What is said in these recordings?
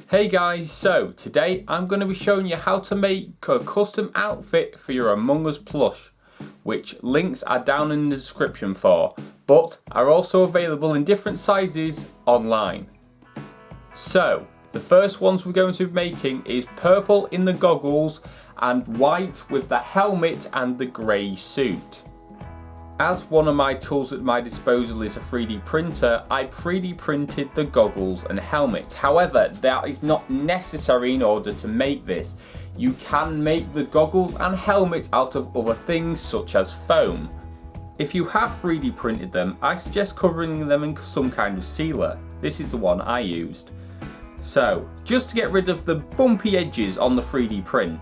Hey guys, so today I'm going to be showing you how to make a custom outfit for your Among Us plush, which links are down in the description for, but are also available in different sizes online. So, the first ones we're going to be making is purple in the goggles and white with the helmet and the grey suit. As one of my tools at my disposal is a 3D printer, I 3D printed the goggles and helmet. However, that is not necessary in order to make this. You can make the goggles and helmet out of other things such as foam. If you have 3D printed them, I suggest covering them in some kind of sealer. This is the one I used. So, just to get rid of the bumpy edges on the 3D print.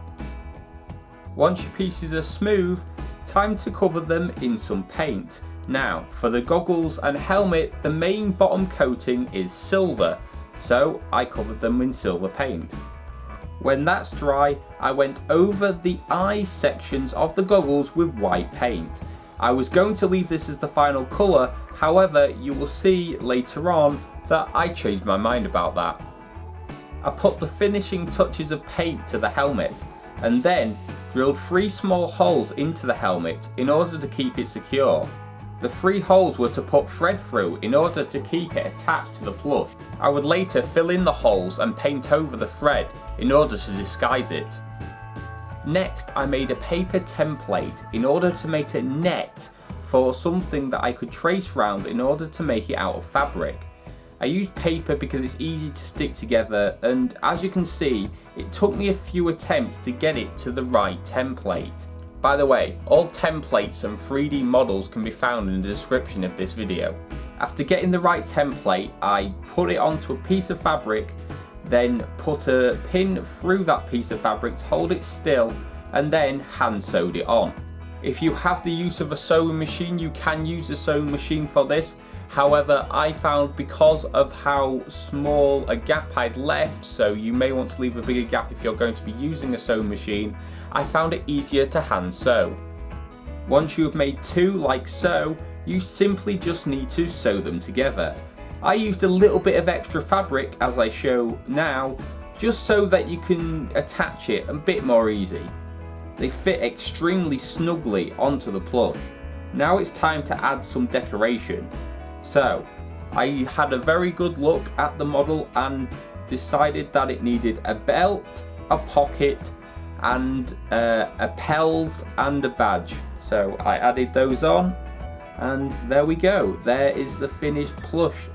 Once your pieces are smooth, time to cover them in some paint. Now, for the goggles and helmet, the main bottom coating is silver, so I covered them in silver paint. When that's dry, I went over the eye sections of the goggles with white paint. I was going to leave this as the final colour, however, you will see later on that I changed my mind about that. I put the finishing touches of paint to the helmet, and then drilled 3 small holes into the helmet in order to keep it secure. The 3 holes were to put thread through in order to keep it attached to the plush. I would later fill in the holes and paint over the thread in order to disguise it. Next, I made a paper template in order to make a net for something that I could trace round in order to make it out of fabric. I used paper because it's easy to stick together, and as you can see, it took me a few attempts to get it to the right template. By the way, all templates and 3D models can be found in the description of this video. After getting the right template, I put it onto a piece of fabric, then put a pin through that piece of fabric to hold it still, and then hand sewed it on. If you have the use of a sewing machine, you can use a sewing machine for this. However, I found because of how small a gap I'd left, so you may want to leave a bigger gap if you're going to be using a sewing machine, I found it easier to hand sew. Once you have made 2 like so, you simply just need to sew them together. I used a little bit of extra fabric, as I show now, just so that you can attach it a bit more easy. They fit extremely snugly onto the plush. Now it's time to add some decoration. So, I had a very good look at the model and decided that it needed a belt, a pocket, and a pels and a badge. So I added those on, and there we go. There is the finished plush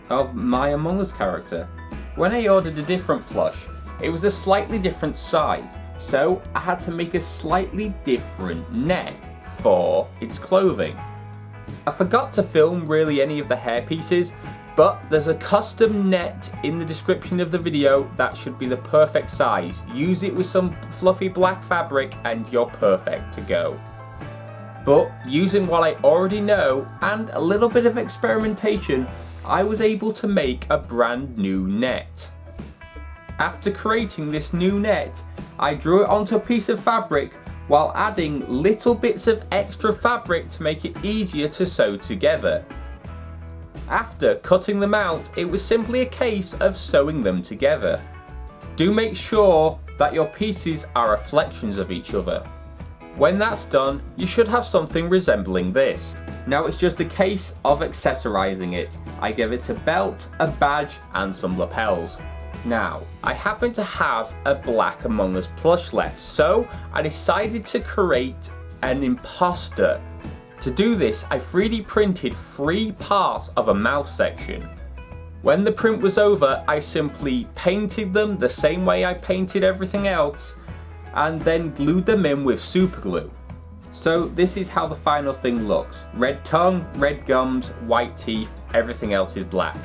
of my Among Us character. When I ordered a different plush, it was a slightly different size, so I had to make a slightly different net for its clothing. I forgot to film really any of the hair pieces, but there's a custom net in the description of the video that should be the perfect size. Use it with some fluffy black fabric and you're perfect to go. But using what I already know and a little bit of experimentation, I was able to make a brand new net. After creating this new net, I drew it onto a piece of fabric while adding little bits of extra fabric to make it easier to sew together. After cutting them out, it was simply a case of sewing them together. Do make sure that your pieces are reflections of each other. When that's done, you should have something resembling this. Now it's just a case of accessorizing it. I gave it a belt, a badge, and some lapels. Now, I happen to have a black Among Us plush left, so I decided to create an imposter. To do this, I 3D printed 3 parts of a mouth section. When the print was over, I simply painted them the same way I painted everything else, and then glued them in with super glue. So this is how the final thing looks. Red tongue, red gums, white teeth, everything else is black.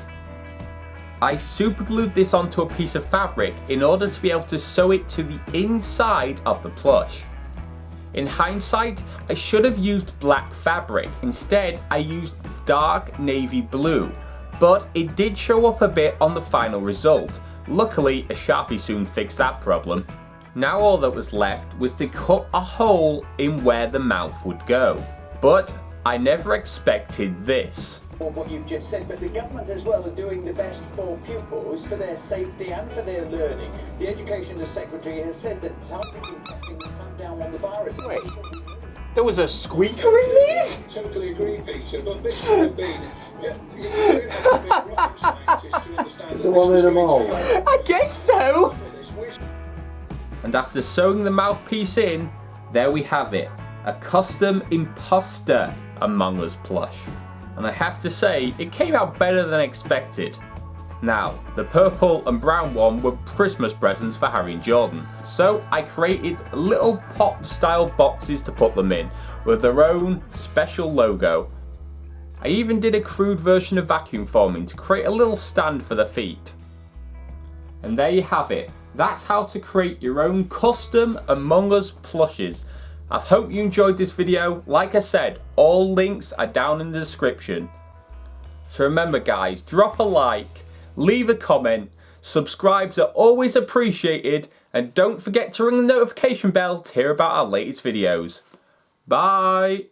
I superglued this onto a piece of fabric in order to be able to sew it to the inside of the plush. In hindsight, I should have used black fabric. Instead, I used dark navy blue, but it did show up a bit on the final result. Luckily, a Sharpie soon fixed that problem. Now all that was left was to cut a hole in where the mouth would go. But I never expected this. or what you've just said, but the government as well are doing the best for pupils, for their safety and for their learning. The Education Secretary has said that targeted testing will clamp down on the virus. Wait, there was a squeaker in these? Totally agree, Peter, but this would have been... You don't have to be a rocket scientist to understand. Is the one in them all? I guess so. And after sewing the mouthpiece in, there we have it, a custom Imposter Among Us plush. And I have to say, it came out better than expected. Now, the purple and brown one were Christmas presents for Harry and Jordan, so I created little pop style boxes to put them in, with their own special logo. I even did a crude version of vacuum forming to create a little stand for the feet. And there you have it. That's how to create your own custom Among Us plushes. I hope you enjoyed this video. Like I said, all links are down in the description. So remember guys, drop a like, leave a comment, subscribes are always appreciated, and don't forget to ring the notification bell to hear about our latest videos. Bye!